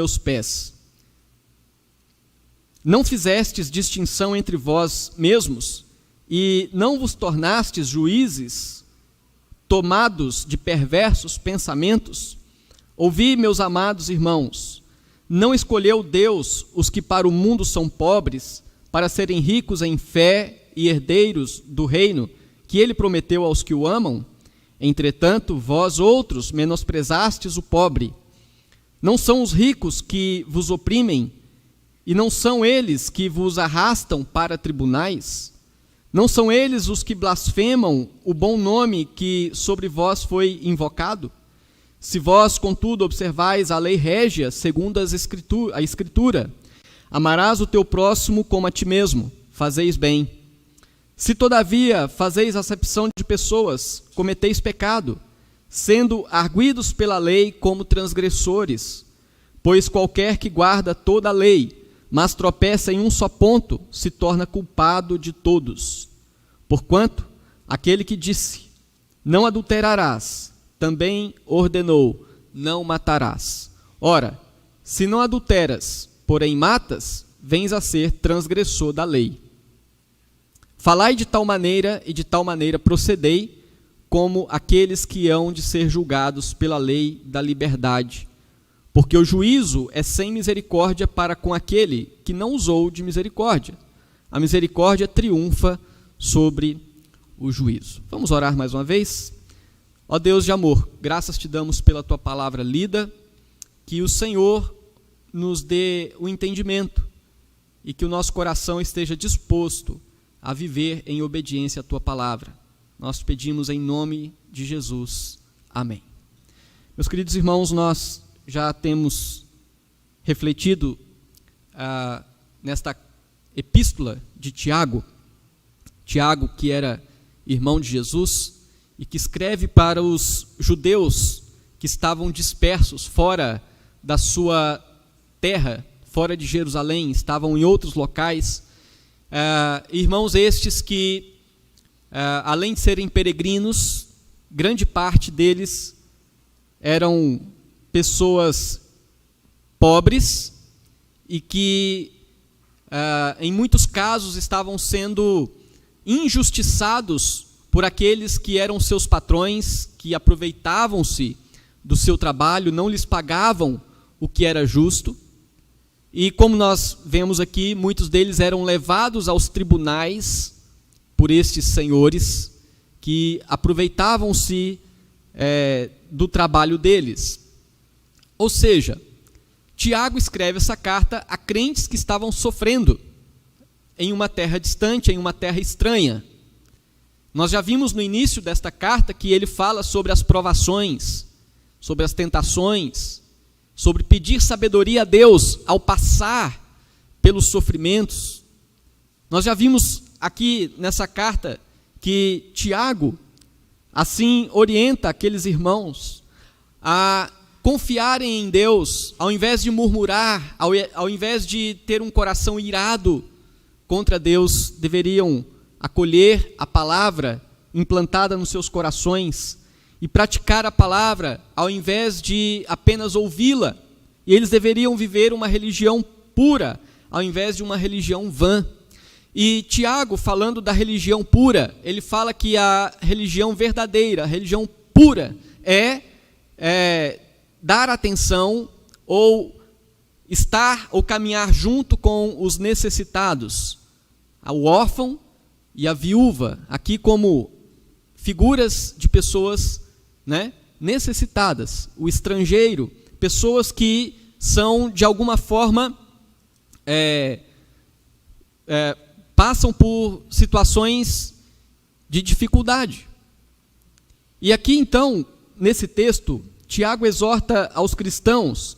meus pés. Não fizestes distinção entre vós mesmos, e não vos tornastes juízes, tomados de perversos pensamentos? Ouvi, meus amados irmãos, não escolheu Deus os que para o mundo são pobres, para serem ricos em fé e herdeiros do reino que ele prometeu aos que o amam? Entretanto, vós outros menosprezastes o pobre. Não são os ricos que vos oprimem, e não são eles que vos arrastam para tribunais? Não são eles os que blasfemam o bom nome que sobre vós foi invocado? Se vós, contudo, observais a lei régia, segundo a Escritura, amarás o teu próximo como a ti mesmo, fazeis bem. Se, todavia, fazeis acepção de pessoas, cometeis pecado, sendo arguidos pela lei como transgressores. Pois qualquer que guarda toda a lei, mas tropeça em um só ponto, se torna culpado de todos. Porquanto, aquele que disse, não adulterarás, também ordenou, não matarás. Ora, se não adulteras, porém matas, vens a ser transgressor da lei. Falai de tal maneira e de tal maneira procedei, como aqueles que hão de ser julgados pela lei da liberdade. Porque o juízo é sem misericórdia para com aquele que não usou de misericórdia. A misericórdia triunfa sobre o juízo. Vamos orar mais uma vez? Ó Deus de amor, graças te damos pela tua palavra lida, que o Senhor nos dê o entendimento e que o nosso coração esteja disposto a viver em obediência à tua palavra. Nós pedimos em nome de Jesus. Amém. Meus queridos irmãos, nós já temos refletido nesta epístola de Tiago, Tiago que era irmão de Jesus e que escreve para os judeus que estavam dispersos fora da sua terra, fora de Jerusalém, estavam em outros locais, irmãos estes que, além de serem peregrinos, grande parte deles eram pessoas pobres e que, em muitos casos, estavam sendo injustiçados por aqueles que eram seus patrões, que aproveitavam-se do seu trabalho, não lhes pagavam o que era justo. E como nós vemos aqui, muitos deles eram levados aos tribunais por estes senhores que aproveitavam-se do trabalho deles. Ou seja, Tiago escreve essa carta a crentes que estavam sofrendo em uma terra distante, em uma terra estranha. Nós já vimos no início desta carta que ele fala sobre as provações, sobre as tentações, sobre pedir sabedoria a Deus ao passar pelos sofrimentos. Nós já vimos aqui nessa carta que Tiago, assim, orienta aqueles irmãos a confiarem em Deus, ao invés de murmurar, ao invés de ter um coração irado contra Deus, deveriam acolher a palavra implantada nos seus corações e praticar a palavra ao invés de apenas ouvi-la. E eles deveriam viver uma religião pura ao invés de uma religião vã. E Tiago, falando da religião pura, ele fala que a religião verdadeira, a religião pura, é dar atenção ou estar ou caminhar junto com os necessitados, o órfão e a viúva, aqui como figuras de pessoas, necessitadas, o estrangeiro, pessoas que são de alguma forma passam por situações de dificuldade. E aqui então, nesse texto, Tiago exorta aos cristãos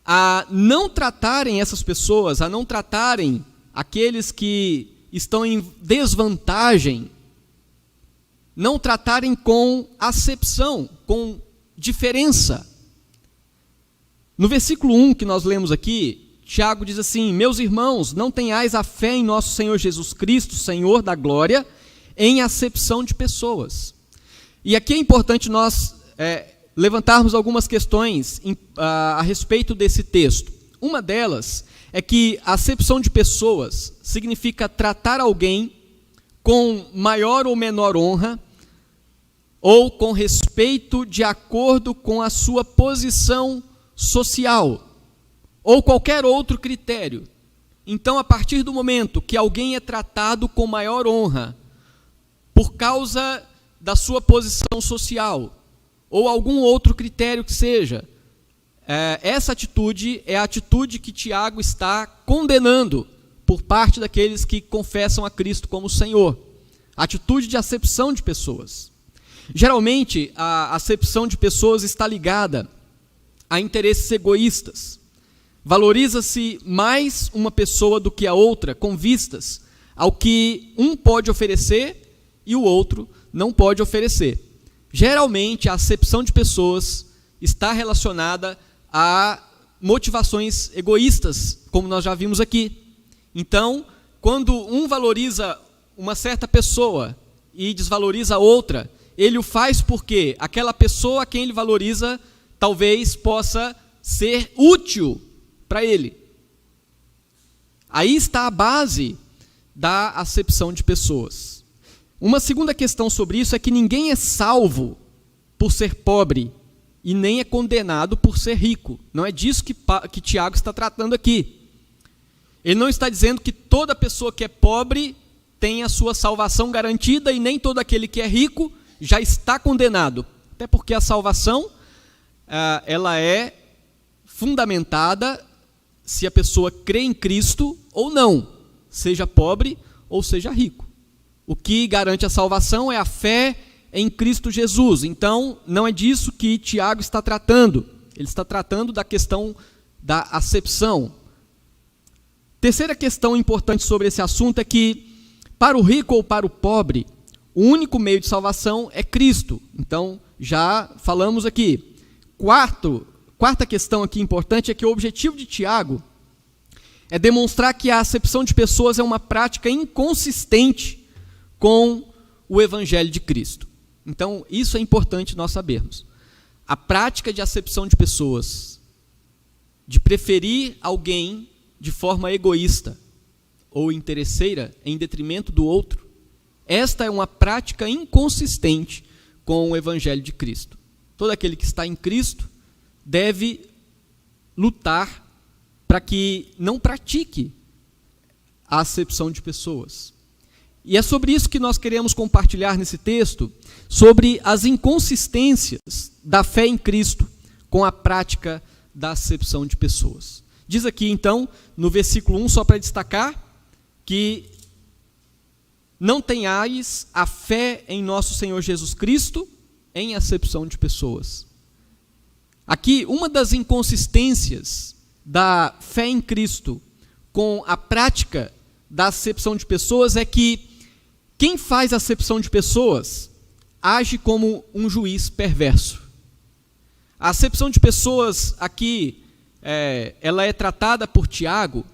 a não tratarem essas pessoas, a não tratarem aqueles que estão em desvantagem, não tratarem com acepção, com diferença. No versículo 1 que nós lemos aqui, Tiago diz assim: meus irmãos, não tenhais a fé em nosso Senhor Jesus Cristo, Senhor da glória, em acepção de pessoas. E aqui é importante nós levantarmos algumas questões a respeito desse texto. Uma delas é que a acepção de pessoas significa tratar alguém com maior ou menor honra, ou com respeito de acordo com a sua posição social, ou qualquer outro critério. Então, a partir do momento que alguém é tratado com maior honra, por causa da sua posição social, ou algum outro critério que seja, essa atitude é a atitude que Tiago está condenando por parte daqueles que confessam a Cristo como Senhor. Atitude de acepção de pessoas. Geralmente, a acepção de pessoas está ligada a interesses egoístas. Valoriza-se mais uma pessoa do que a outra, com vistas ao que um pode oferecer e o outro não pode oferecer. Geralmente, a acepção de pessoas está relacionada a motivações egoístas, como nós já vimos aqui. Então, quando um valoriza uma certa pessoa e desvaloriza a outra, ele o faz porque aquela pessoa a quem ele valoriza talvez possa ser útil para ele. Aí está a base da acepção de pessoas. Uma segunda questão sobre isso é que ninguém é salvo por ser pobre e nem é condenado por ser rico. Não é disso que Tiago está tratando aqui. Ele não está dizendo que toda pessoa que é pobre tem a sua salvação garantida e nem todo aquele que é rico já está condenado. Até porque a salvação ela é fundamentada se a pessoa crê em Cristo ou não, seja pobre ou seja rico. O que garante a salvação é a fé em Cristo Jesus. Então, não é disso que Tiago está tratando. Ele está tratando da questão da acepção. Terceira questão importante sobre esse assunto é que, para o rico ou para o pobre, o único meio de salvação é Cristo. Então, já falamos aqui. Quarta questão aqui importante é que o objetivo de Tiago é demonstrar que a acepção de pessoas é uma prática inconsistente com o Evangelho de Cristo. Então, isso é importante nós sabermos. A prática de acepção de pessoas, de preferir alguém de forma egoísta ou interesseira em detrimento do outro, esta é uma prática inconsistente com o Evangelho de Cristo. Todo aquele que está em Cristo deve lutar para que não pratique a acepção de pessoas. E é sobre isso que nós queremos compartilhar nesse texto, sobre as inconsistências da fé em Cristo com a prática da acepção de pessoas. Diz aqui, então, no versículo 1, só para destacar, que não tenhais a fé em nosso Senhor Jesus Cristo em acepção de pessoas. Aqui, uma das inconsistências da fé em Cristo com a prática da acepção de pessoas é que quem faz acepção de pessoas age como um juiz perverso. A acepção de pessoas aqui, ela é tratada por Tiago,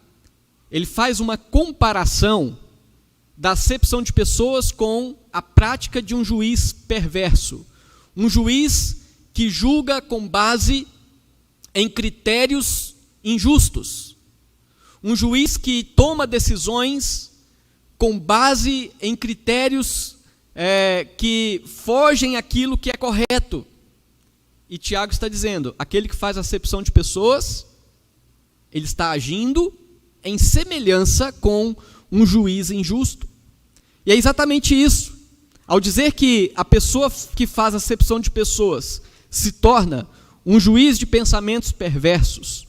ele faz uma comparação da acepção de pessoas com a prática de um juiz perverso. Um juiz que julga com base em critérios injustos. Um juiz que toma decisões com base em critérios que fogem àquilo que é correto. E Tiago está dizendo, aquele que faz acepção de pessoas, ele está agindo em semelhança com um juiz injusto. E é exatamente isso. Ao dizer que a pessoa que faz acepção de pessoas se torna um juiz de pensamentos perversos,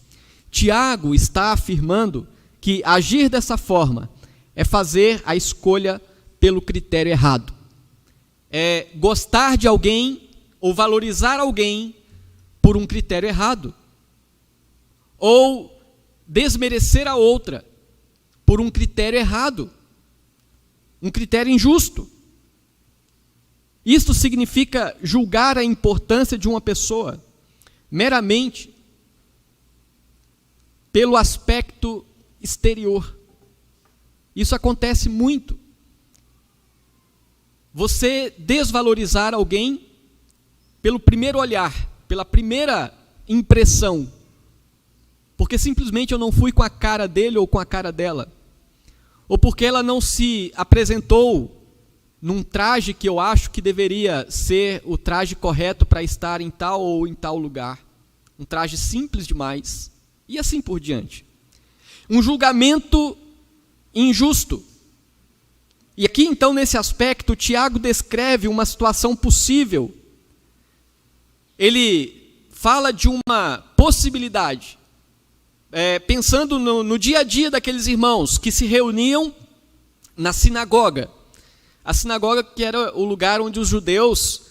Tiago está afirmando que agir dessa forma é fazer a escolha pelo critério errado. É gostar de alguém ou valorizar alguém por um critério errado. Ou desmerecer a outra por um critério errado. Um critério injusto. Isto significa julgar a importância de uma pessoa meramente pelo aspecto exterior. Isso acontece muito. Você desvalorizar alguém pelo primeiro olhar, pela primeira impressão, porque simplesmente eu não fui com a cara dele ou com a cara dela, ou porque ela não se apresentou num traje que eu acho que deveria ser o traje correto para estar em tal ou em tal lugar, um traje simples demais, e assim por diante. Um julgamento injusto. E aqui então, nesse aspecto, Tiago descreve uma situação possível. Ele fala de uma possibilidade, pensando no dia a dia daqueles irmãos que se reuniam na sinagoga. A sinagoga que era o lugar onde os judeus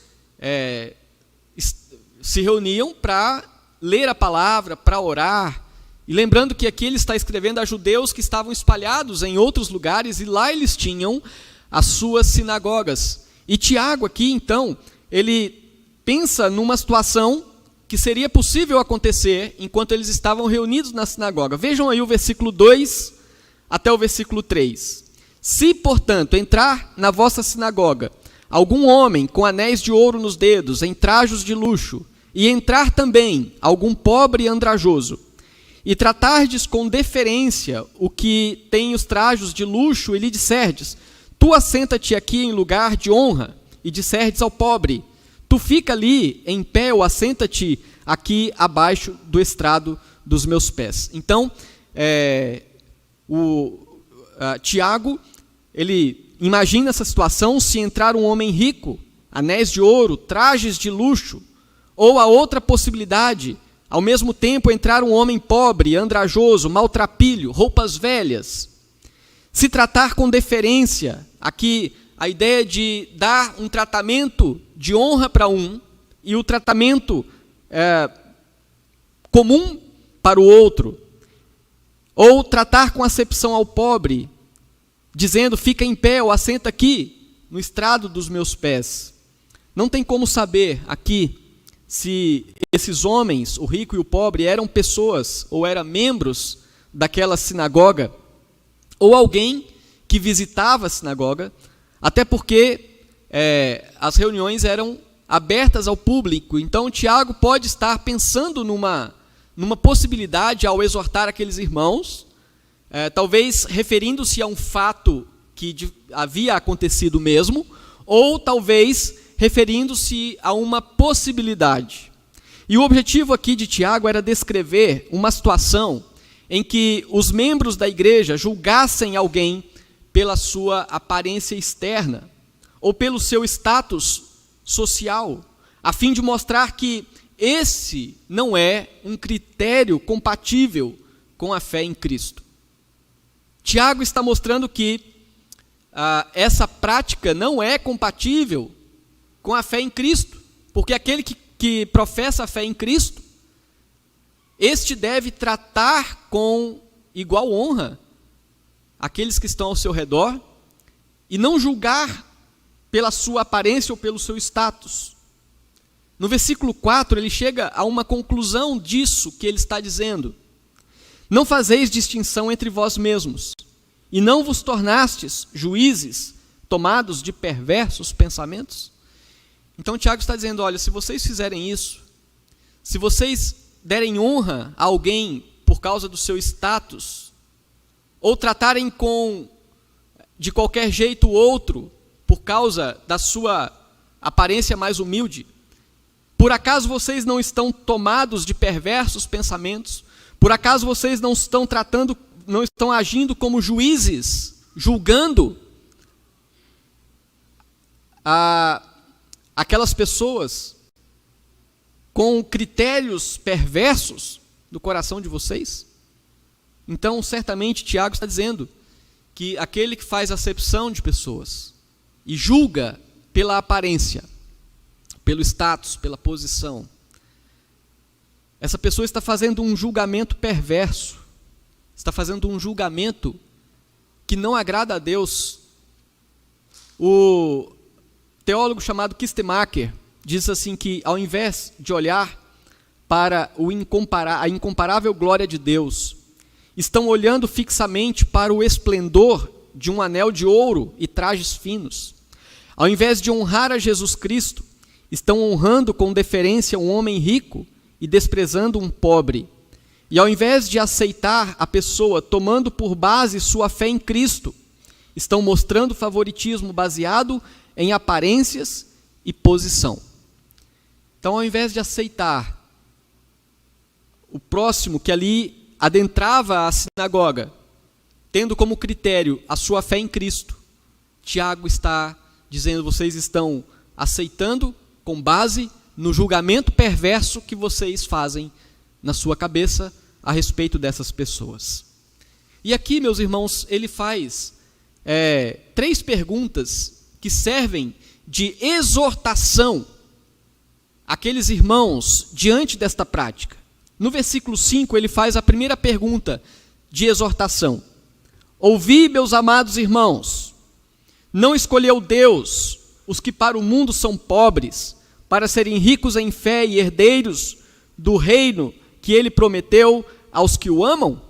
se reuniam para ler a palavra, para orar. E lembrando que aqui ele está escrevendo a judeus que estavam espalhados em outros lugares, e lá eles tinham as suas sinagogas. E Tiago aqui, então, ele pensa numa situação que seria possível acontecer enquanto eles estavam reunidos na sinagoga. Vejam aí o versículo 2 até o versículo 3. Se, portanto, entrar na vossa sinagoga algum homem com anéis de ouro nos dedos, em trajos de luxo, e entrar também algum pobre e andrajoso, e tratardes com deferência o que tem os trajos de luxo, e lhe disserdes: tu assenta-te aqui em lugar de honra, e disserdes ao pobre: tu fica ali em pé, ou assenta-te aqui abaixo do estrado dos meus pés. Então, Tiago, ele imagina essa situação: se entrar um homem rico, anéis de ouro, trajes de luxo, ou a outra possibilidade, ao mesmo tempo entrar um homem pobre, andrajoso, maltrapilho, roupas velhas. Se tratar com deferência, aqui a ideia de dar um tratamento de honra para um e o tratamento comum para o outro. Ou tratar com acepção ao pobre, dizendo: fica em pé ou assenta aqui no estrado dos meus pés. Não tem como saber aqui se esses homens, o rico e o pobre, eram pessoas ou eram membros daquela sinagoga, ou alguém que visitava a sinagoga, até porque as reuniões eram abertas ao público. Então Tiago pode estar pensando numa possibilidade ao exortar aqueles irmãos, talvez referindo-se a um fato que havia acontecido mesmo, ou talvez referindo-se a uma possibilidade. E o objetivo aqui de Tiago era descrever uma situação em que os membros da igreja julgassem alguém pela sua aparência externa, ou pelo seu status social, a fim de mostrar que esse não é um critério compatível com a fé em Cristo. Tiago está mostrando que essa prática não é compatível com a fé em Cristo, porque aquele que professa a fé em Cristo, este deve tratar com igual honra aqueles que estão ao seu redor e não julgar pela sua aparência ou pelo seu status. No versículo 4, ele chega a uma conclusão disso que ele está dizendo: não fazeis distinção entre vós mesmos, e não vos tornastes juízes tomados de perversos pensamentos. Então Tiago está dizendo: olha, se vocês fizerem isso, se vocês derem honra a alguém por causa do seu status, ou tratarem de qualquer jeito o outro por causa da sua aparência mais humilde, por acaso vocês não estão tomados de perversos pensamentos? Por acaso vocês não estão agindo como juízes, julgando aquelas pessoas com critérios perversos do coração de vocês? Então, certamente, Tiago está dizendo que aquele que faz acepção de pessoas e julga pela aparência, pelo status, pela posição, essa pessoa está fazendo um julgamento perverso, está fazendo um julgamento que não agrada a Deus. O teólogo chamado Kistemaker diz assim que, ao invés de olhar para a incomparável glória de Deus, estão olhando fixamente para o esplendor de um anel de ouro e trajes finos. Ao invés de honrar a Jesus Cristo estão honrando com deferência um homem rico e desprezando um pobre. E ao invés de aceitar a pessoa tomando por base sua fé em Cristo, estão mostrando favoritismo baseado em aparências e posição. Então, ao invés de aceitar o próximo que ali adentrava a sinagoga, tendo como critério a sua fé em Cristo, Tiago está dizendo: vocês estão aceitando com base no julgamento perverso que vocês fazem na sua cabeça a respeito dessas pessoas. E aqui, meus irmãos, ele faz 3 perguntas que servem de exortação àqueles irmãos diante desta prática. No versículo 5, ele faz a primeira pergunta de exortação: ouvi, meus amados irmãos, não escolheu Deus os que para o mundo são pobres, para serem ricos em fé e herdeiros do reino que ele prometeu aos que o amam?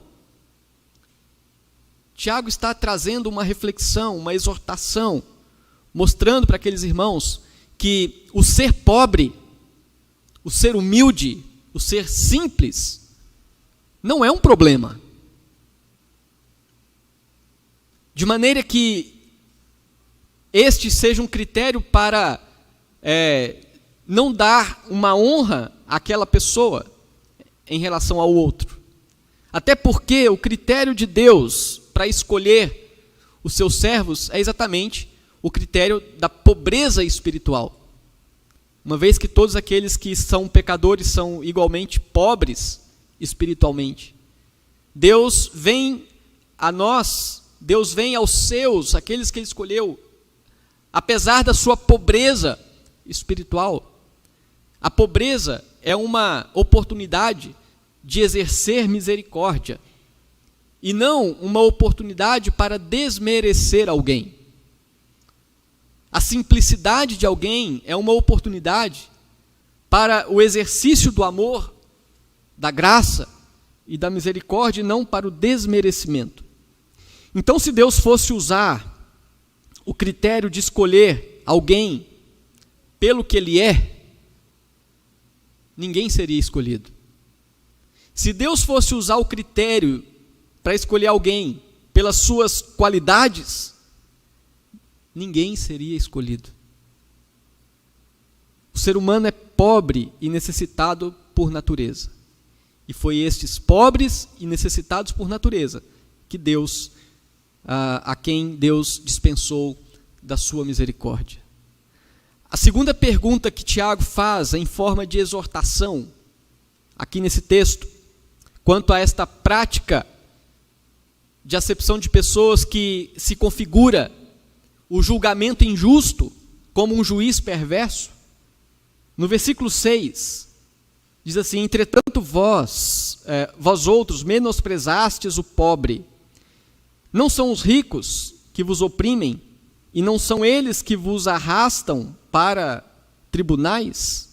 Tiago está trazendo uma reflexão, uma exortação, mostrando para aqueles irmãos que o ser pobre, o ser humilde, o ser simples, não é um problema. De maneira que este seja um critério para não dar uma honra àquela pessoa em relação ao outro. Até porque o critério de Deus para escolher os seus servos é exatamente o critério da pobreza espiritual. Uma vez que todos aqueles que são pecadores são igualmente pobres espiritualmente. Deus vem a nós, Deus vem aos seus, aqueles que ele escolheu, apesar da sua pobreza espiritual. A pobreza é uma oportunidade de exercer misericórdia e não uma oportunidade para desmerecer alguém. A simplicidade de alguém é uma oportunidade para o exercício do amor, da graça e da misericórdia, e não para o desmerecimento. Então, se Deus fosse usar o critério de escolher alguém pelo que ele é, ninguém seria escolhido. Se Deus fosse usar o critério para escolher alguém pelas suas qualidades, ninguém seria escolhido. O ser humano é pobre e necessitado por natureza. E foi estes pobres e necessitados por natureza que Deus, a quem Deus dispensou da sua misericórdia. A segunda pergunta que Tiago faz em forma de exortação, aqui nesse texto, quanto a esta prática de acepção de pessoas que se configura o julgamento injusto como um juiz perverso. No versículo 6, diz assim: entretanto vós outros menosprezastes o pobre. Não são os ricos que vos oprimem, e não são eles que vos arrastam para tribunais?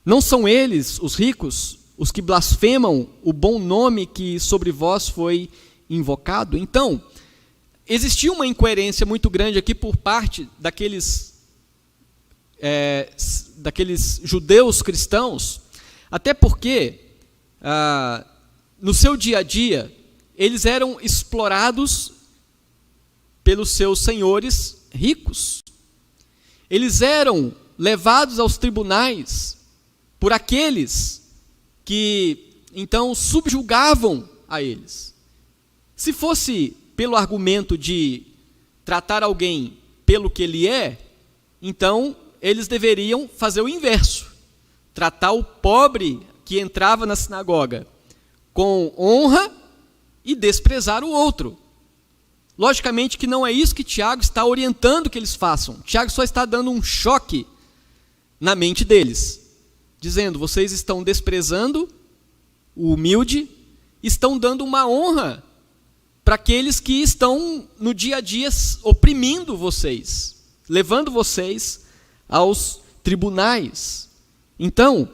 Não são eles, os ricos, os que blasfemam o bom nome que sobre vós foi invocado? Então, existia uma incoerência muito grande aqui por parte daqueles judeus cristãos, até porque, no seu dia a dia, eles eram explorados pelos seus senhores ricos. Eles eram levados aos tribunais por aqueles que, então, subjugavam a eles. Se fosse pelo argumento de tratar alguém pelo que ele é, então eles deveriam fazer o inverso. Tratar o pobre que entrava na sinagoga com honra e desprezar o outro. Logicamente que não é isso que Tiago está orientando que eles façam. Tiago só está dando um choque na mente deles, dizendo: vocês estão desprezando o humilde, estão dando uma honra para aqueles que estão no dia a dia oprimindo vocês, levando vocês aos tribunais. Então,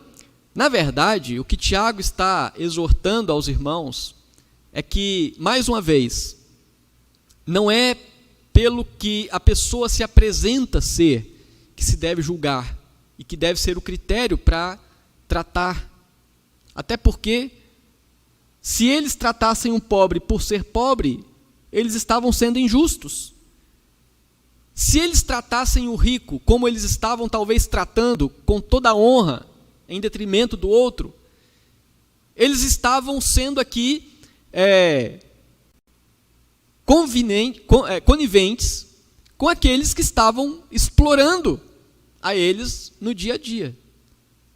na verdade, o que Tiago está exortando aos irmãos é que, mais uma vez, não é pelo que a pessoa se apresenta ser que se deve julgar e que deve ser o critério para tratar. Até porque, se eles tratassem um pobre por ser pobre, eles estavam sendo injustos. Se eles tratassem o rico como eles estavam talvez tratando, com toda a honra, em detrimento do outro, eles estavam sendo aqui coniventes com aqueles que estavam explorando a eles no dia a dia.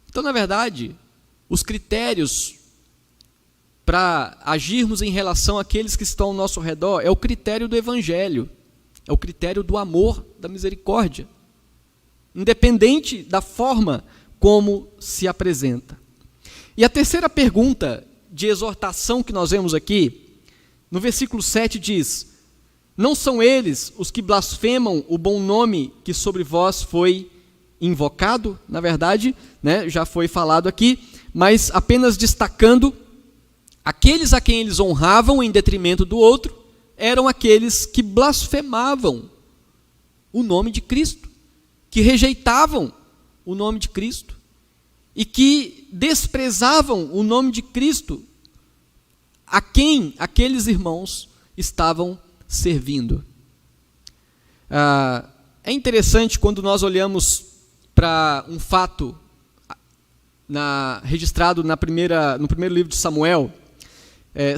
Então, na verdade, os critérios para agirmos em relação àqueles que estão ao nosso redor é o critério do Evangelho, é o critério do amor, da misericórdia, independente da forma como se apresenta. E a terceira pergunta de exortação que nós vemos aqui, no versículo 7 diz: não são eles os que blasfemam o bom nome que sobre vós foi invocado? Na verdade, já foi falado aqui, mas apenas destacando, aqueles a quem eles honravam em detrimento do outro, eram aqueles que blasfemavam o nome de Cristo, que rejeitavam o nome de Cristo, e que desprezavam o nome de Cristo, a quem aqueles irmãos estavam servindo. É interessante quando nós olhamos para um fato registrado no primeiro livro de Samuel.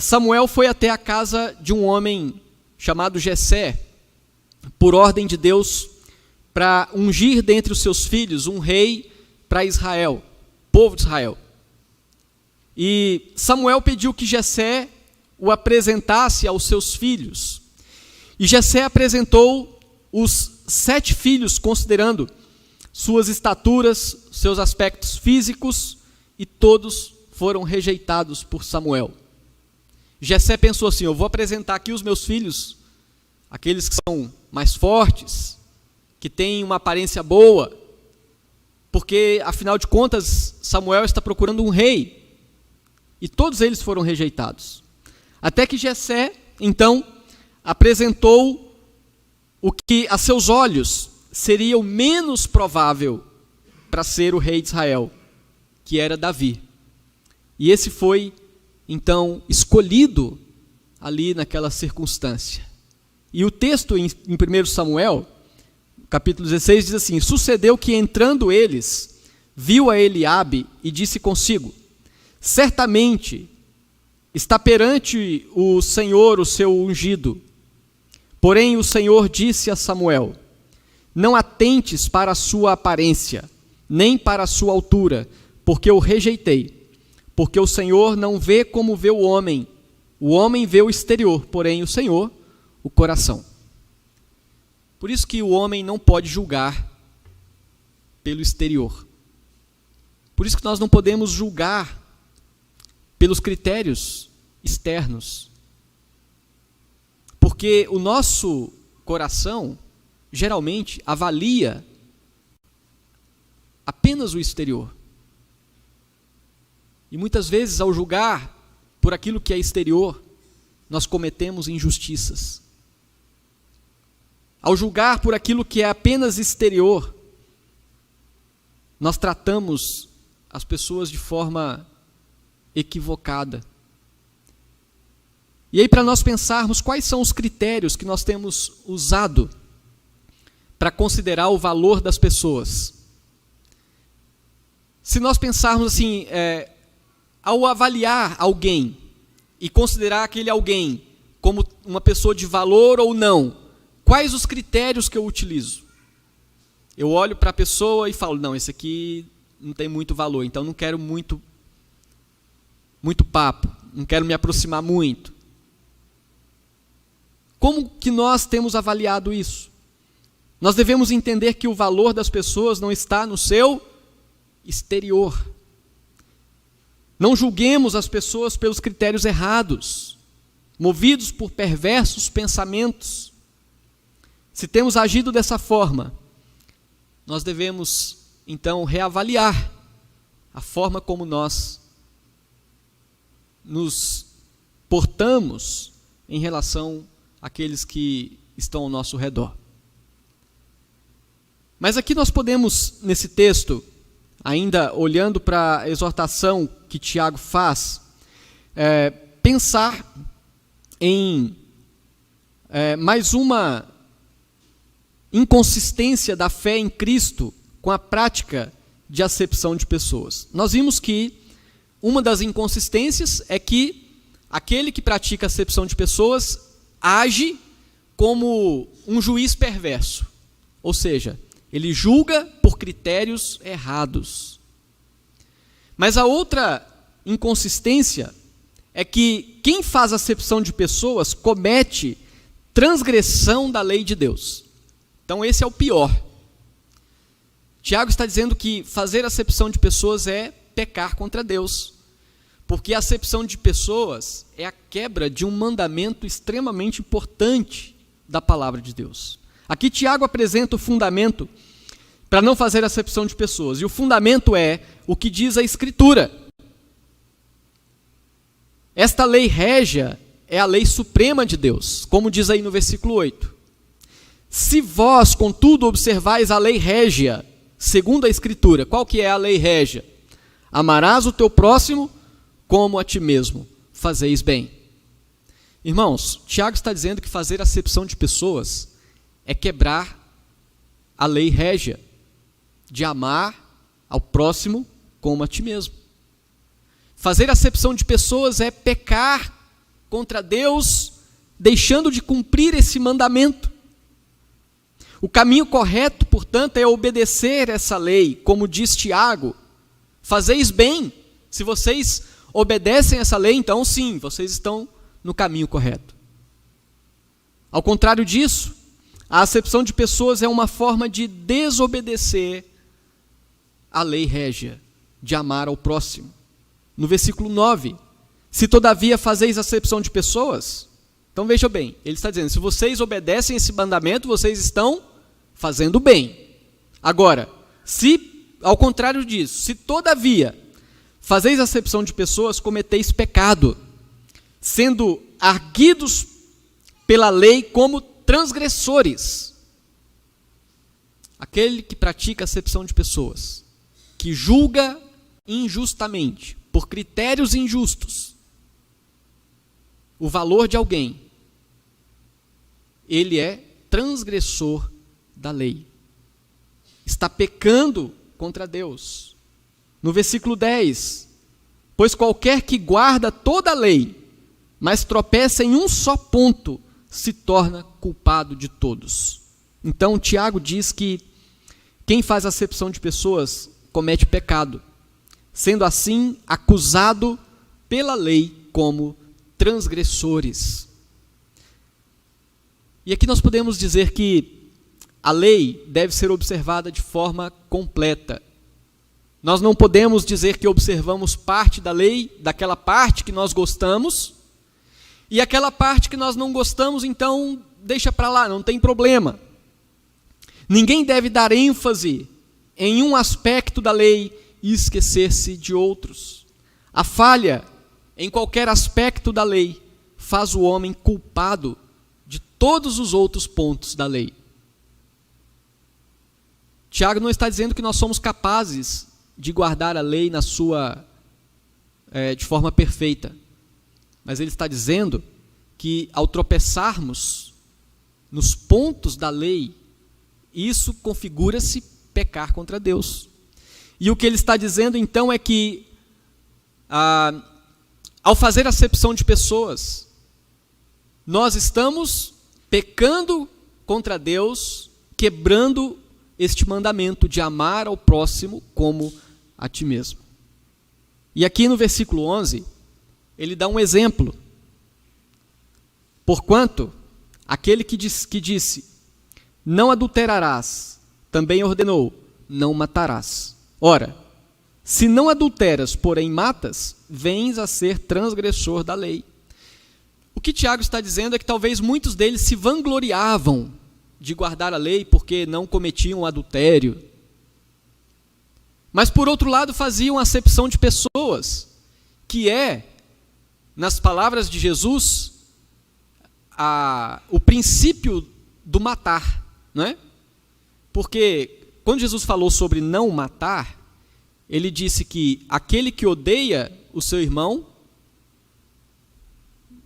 Samuel foi até a casa de um homem chamado Jessé, por ordem de Deus, para ungir dentre os seus filhos um rei para Israel, povo de Israel. E Samuel pediu que Jessé o apresentasse aos seus filhos. E Jessé apresentou os 7 filhos, considerando suas estaturas, seus aspectos físicos, e todos foram rejeitados por Samuel. Jessé pensou assim: eu vou apresentar aqui os meus filhos, aqueles que são mais fortes, que têm uma aparência boa, porque, afinal de contas, Samuel está procurando um rei, e todos eles foram rejeitados. Até que Jessé, então, apresentou o que a seus olhos seria o menos provável para ser o rei de Israel, que era Davi. E esse foi, então, escolhido ali naquela circunstância. E o texto em 1 Samuel, capítulo 16, diz assim: sucedeu que, entrando eles, viu a Eliabe e disse consigo: certamente está perante o Senhor o seu ungido. Porém o Senhor disse a Samuel: não atentes para a sua aparência, nem para a sua altura, porque o rejeitei. Porque o Senhor não vê como vê o homem vê o exterior, porém o Senhor o coração. Por isso que o homem não pode julgar pelo exterior. Por isso que nós não podemos julgar pelos critérios externos. Porque o nosso coração, geralmente, avalia apenas o exterior. E muitas vezes, ao julgar por aquilo que é exterior, nós cometemos injustiças. Ao julgar por aquilo que é apenas exterior, nós tratamos as pessoas de forma equivocada. E aí, para nós pensarmos quais são os critérios que nós temos usado para considerar o valor das pessoas. Se nós pensarmos assim, ao avaliar alguém e considerar aquele alguém como uma pessoa de valor ou não, quais os critérios que eu utilizo? Eu olho para a pessoa e falo: não, esse aqui não tem muito valor, então não quero muito papo, não quero me aproximar muito. Como que nós temos avaliado isso? Nós devemos entender que o valor das pessoas não está no seu exterior. Não julguemos as pessoas pelos critérios errados, movidos por perversos pensamentos. Se temos agido dessa forma, nós devemos, então, reavaliar a forma como nós nos portamos em relação àqueles que estão ao nosso redor. Mas aqui nós podemos, nesse texto, ainda olhando para a exortação que Tiago faz, pensar em mais uma inconsistência da fé em Cristo com a prática de acepção de pessoas. Nós vimos que uma das inconsistências é que aquele que pratica acepção de pessoas age como um juiz perverso, ou seja, ele julga por critérios errados. Mas a outra inconsistência é que quem faz acepção de pessoas comete transgressão da lei de Deus. Então esse é o pior. Tiago está dizendo que fazer acepção de pessoas é pecar contra Deus, porque a acepção de pessoas é a quebra de um mandamento extremamente importante da palavra de Deus. Aqui Tiago apresenta o fundamento para não fazer acepção de pessoas, e o fundamento é o que diz a Escritura. Esta lei régia é a lei suprema de Deus, como diz aí no versículo 8. Se vós, contudo, observais a lei régia, segundo a Escritura, qual que é a lei régia? Amarás o teu próximo como a ti mesmo, fazeis bem. Irmãos, Tiago está dizendo que fazer acepção de pessoas é quebrar a lei régia de amar ao próximo como a ti mesmo. Fazer acepção de pessoas é pecar contra Deus, deixando de cumprir esse mandamento. O caminho correto, portanto, é obedecer essa lei, como diz Tiago. Fazeis bem. Se vocês obedecem essa lei, então sim, vocês estão no caminho correto. Ao contrário disso, a acepção de pessoas é uma forma de desobedecer a lei régia, de amar ao próximo. No versículo 9, se todavia fazeis acepção de pessoas, então veja bem, ele está dizendo, se vocês obedecem esse mandamento, vocês estão fazendo bem. Agora, se, ao contrário disso, se todavia fazeis acepção de pessoas, cometeis pecado, sendo arguidos pela lei como transgressores. Aquele que pratica acepção de pessoas, que julga injustamente, por critérios injustos, o valor de alguém, ele é transgressor da lei. Está pecando contra Deus. No versículo 10, pois qualquer que guarda toda a lei, mas tropeça em um só ponto, se torna culpado de todos. Então, Tiago diz que quem faz acepção de pessoas comete pecado, sendo assim acusado pela lei como transgressores. E aqui nós podemos dizer que a lei deve ser observada de forma completa. Nós não podemos dizer que observamos parte da lei, daquela parte que nós gostamos, e aquela parte que nós não gostamos, então deixa para lá, não tem problema. Ninguém deve dar ênfase em um aspecto da lei e esquecer-se de outros. A falha em qualquer aspecto da lei faz o homem culpado de todos os outros pontos da lei. Tiago não está dizendo que nós somos capazes de guardar a lei na sua de forma perfeita, mas ele está dizendo que ao tropeçarmos nos pontos da lei, isso configura-se pecar contra Deus. E o que ele está dizendo então é que ao fazer acepção de pessoas, nós estamos pecando contra Deus, quebrando este mandamento de amar ao próximo como a ti mesmo. E aqui no versículo 11, ele dá um exemplo. Porquanto, aquele que disse, não adulterarás, também ordenou, não matarás. Ora, se não adulteras, porém matas, vens a ser transgressor da lei. O que Tiago está dizendo é que talvez muitos deles se vangloriavam de guardar a lei porque não cometiam adultério. Mas, por outro lado, faziam acepção de pessoas, que é, nas palavras de Jesus, o princípio do matar, não é? Porque quando Jesus falou sobre não matar, ele disse que aquele que odeia o seu irmão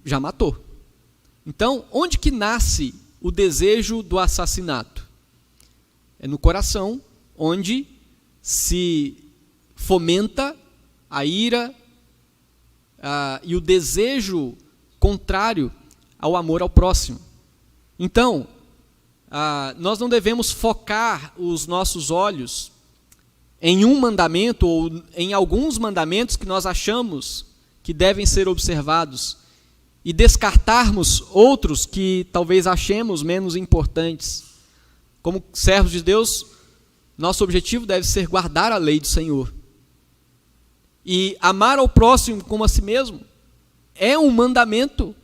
já matou. Então, onde que nasce o desejo do assassinato? É no coração, onde se fomenta a ira e o desejo contrário ao amor ao próximo. Então, nós não devemos focar os nossos olhos em um mandamento ou em alguns mandamentos que nós achamos que devem ser observados e descartarmos outros que talvez achemos menos importantes. Como servos de Deus, nosso objetivo deve ser guardar a lei do Senhor. E amar ao próximo como a si mesmo é um mandamento,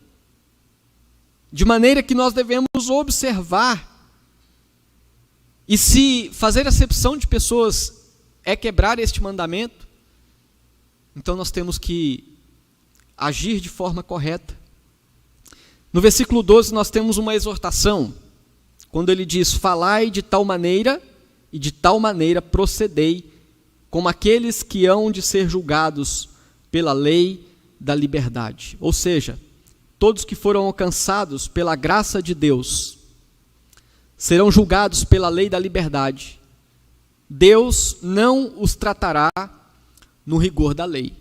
de maneira que nós devemos observar. E se fazer acepção de pessoas é quebrar este mandamento, então nós temos que agir de forma correta. No versículo 12 nós temos uma exortação, quando ele diz: falai de tal maneira e de tal maneira procedei, como aqueles que hão de ser julgados pela lei da liberdade. Ou seja, todos que foram alcançados pela graça de Deus serão julgados pela lei da liberdade. Deus não os tratará no rigor da lei.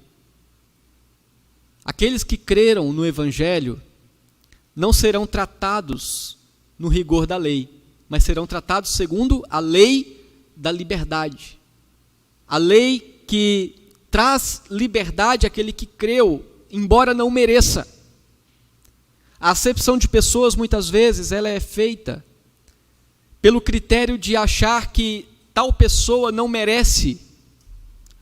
Aqueles que creram no Evangelho não serão tratados no rigor da lei, mas serão tratados segundo a lei da liberdade. A lei que traz liberdade àquele que creu, embora não mereça. A acepção de pessoas, muitas vezes, ela é feita pelo critério de achar que tal pessoa não merece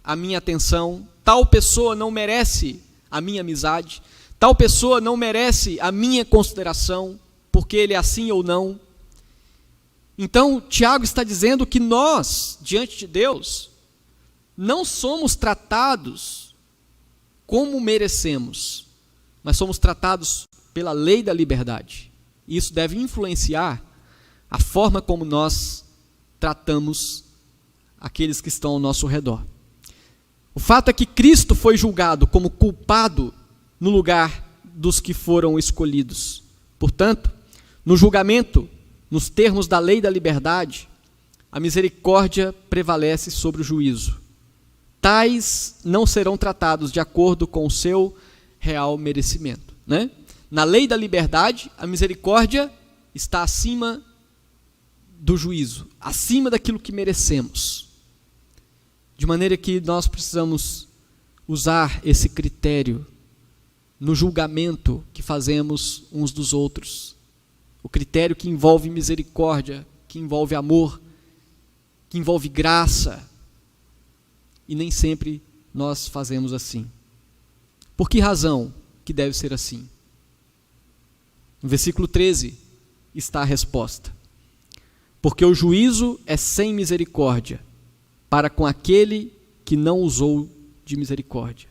a minha atenção, tal pessoa não merece a minha amizade, tal pessoa não merece a minha consideração, porque ele é assim ou não. Então, Tiago está dizendo que nós, diante de Deus, não somos tratados como merecemos, mas somos tratados pela lei da liberdade. E isso deve influenciar a forma como nós tratamos aqueles que estão ao nosso redor. O fato é que Cristo foi julgado como culpado no lugar dos que foram escolhidos. Portanto, no julgamento, nos termos da lei da liberdade, a misericórdia prevalece sobre o juízo. Tais não serão tratados de acordo com o seu real merecimento, né? Na lei da liberdade, a misericórdia está acima do juízo, acima daquilo que merecemos. De maneira que nós precisamos usar esse critério no julgamento que fazemos uns dos outros. O critério que envolve misericórdia, que envolve amor, que envolve graça. E nem sempre nós fazemos assim. Por que razão que deve ser assim? No versículo 13 está a resposta. Porque o juízo é sem misericórdia para com aquele que não usou de misericórdia.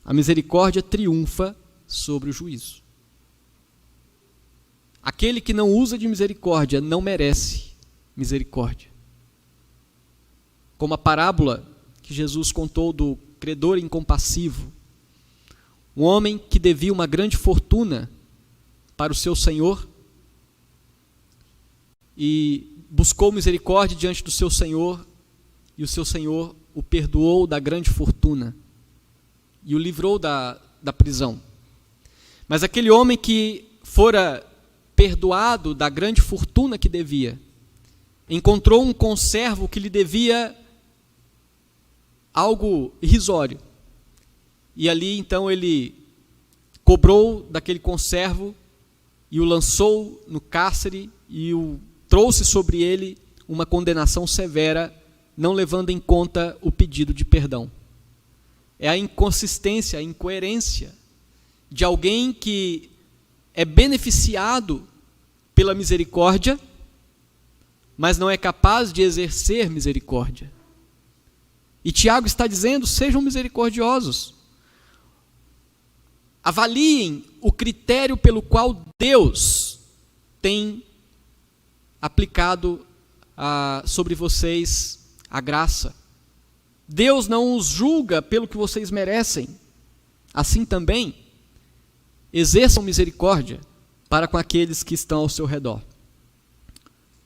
A misericórdia triunfa sobre o juízo. Aquele que não usa de misericórdia não merece misericórdia. Como a parábola que Jesus contou do credor incompassivo, um homem que devia uma grande fortuna para o seu senhor e buscou misericórdia diante do seu senhor, e o seu senhor o perdoou da grande fortuna e o livrou da prisão. Mas aquele homem que fora perdoado da grande fortuna que devia, encontrou um conservo que lhe devia algo irrisório. E ali então ele cobrou daquele conservo e o lançou no cárcere e o trouxe sobre ele uma condenação severa, não levando em conta o pedido de perdão. É a inconsistência, a incoerência de alguém que é beneficiado pela misericórdia, mas não é capaz de exercer misericórdia. E Tiago está dizendo: sejam misericordiosos. Avaliem o critério pelo qual Deus tem aplicado sobre vocês a graça. Deus não os julga pelo que vocês merecem. Assim também, exerçam misericórdia para com aqueles que estão ao seu redor.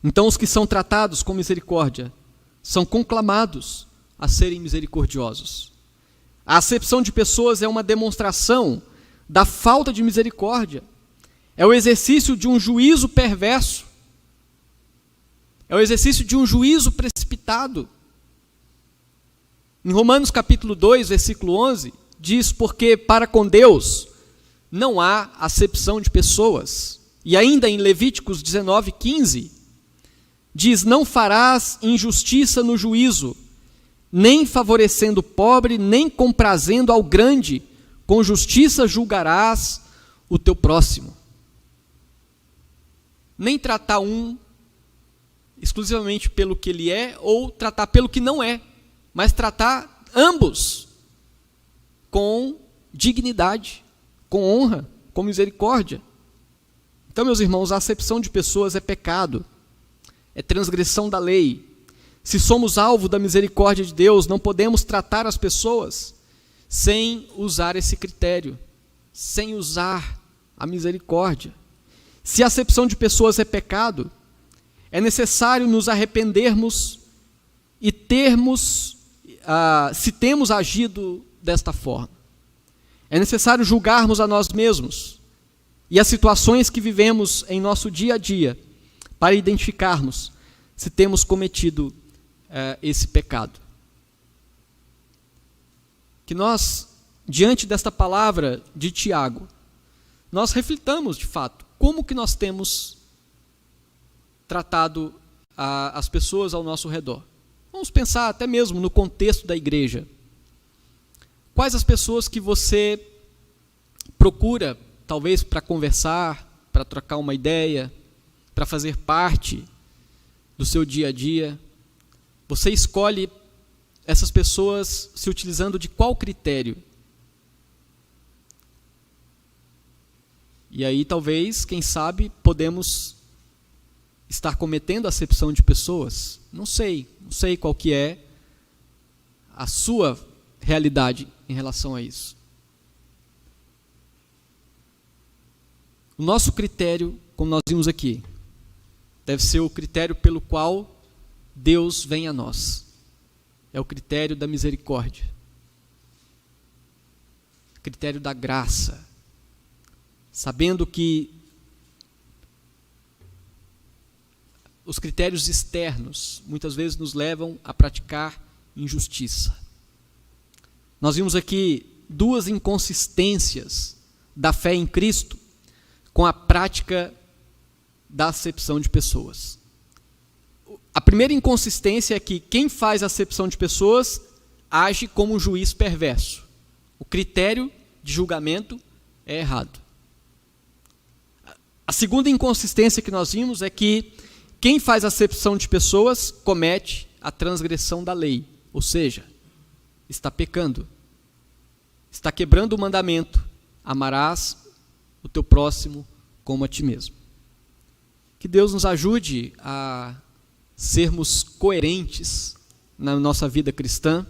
Então, os que são tratados com misericórdia são conclamados a serem misericordiosos. A acepção de pessoas é uma demonstração da falta de misericórdia. É o exercício de um juízo perverso. É o exercício de um juízo precipitado. Em Romanos capítulo 2, versículo 11, diz: porque para com Deus não há acepção de pessoas. E ainda em Levíticos 19, 15, diz: não farás injustiça no juízo, nem favorecendo o pobre, nem comprazendo ao grande, com justiça julgarás o teu próximo. Nem tratar um exclusivamente pelo que ele é, ou tratar pelo que não é, mas tratar ambos com dignidade, com honra, com misericórdia. Então, meus irmãos, a acepção de pessoas é pecado, é transgressão da lei. Se somos alvo da misericórdia de Deus, não podemos tratar as pessoas sem usar esse critério, sem usar a misericórdia. Se a acepção de pessoas é pecado, é necessário nos arrependermos e se temos agido desta forma. É necessário julgarmos a nós mesmos e as situações que vivemos em nosso dia a dia para identificarmos se temos cometido esse pecado. Que nós, diante desta palavra de Tiago, nós reflitamos de fato como que nós temos tratado as pessoas ao nosso redor. Vamos pensar até mesmo no contexto da igreja. Quais as pessoas que você procura, talvez para conversar, para trocar uma ideia, para fazer parte do seu dia a dia? Você escolhe essas pessoas se utilizando de qual critério? E aí talvez, quem sabe, podemos estar cometendo acepção de pessoas. Não sei qual que é a sua realidade em relação a isso. O nosso critério, como nós vimos aqui, deve ser o critério pelo qual Deus vem a nós. É o critério da misericórdia, critério da graça, sabendo que os critérios externos muitas vezes nos levam a praticar injustiça. Nós vimos aqui duas inconsistências da fé em Cristo com a prática da acepção de pessoas. A primeira inconsistência é que quem faz acepção de pessoas age como um juiz perverso. O critério de julgamento é errado. A segunda inconsistência que nós vimos é que quem faz acepção de pessoas comete a transgressão da lei, ou seja, está pecando, está quebrando o mandamento: amarás o teu próximo como a ti mesmo. Que Deus nos ajude a sermos coerentes na nossa vida cristã,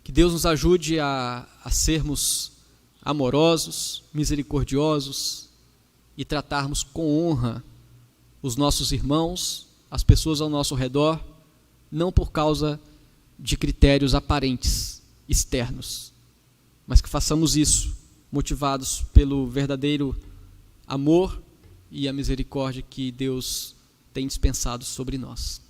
que Deus nos ajude a sermos amorosos, misericordiosos e tratarmos com honra os nossos irmãos, as pessoas ao nosso redor, não por causa de critérios aparentes, externos, mas que façamos isso motivados pelo verdadeiro amor e a misericórdia que Deus tem dispensado sobre nós.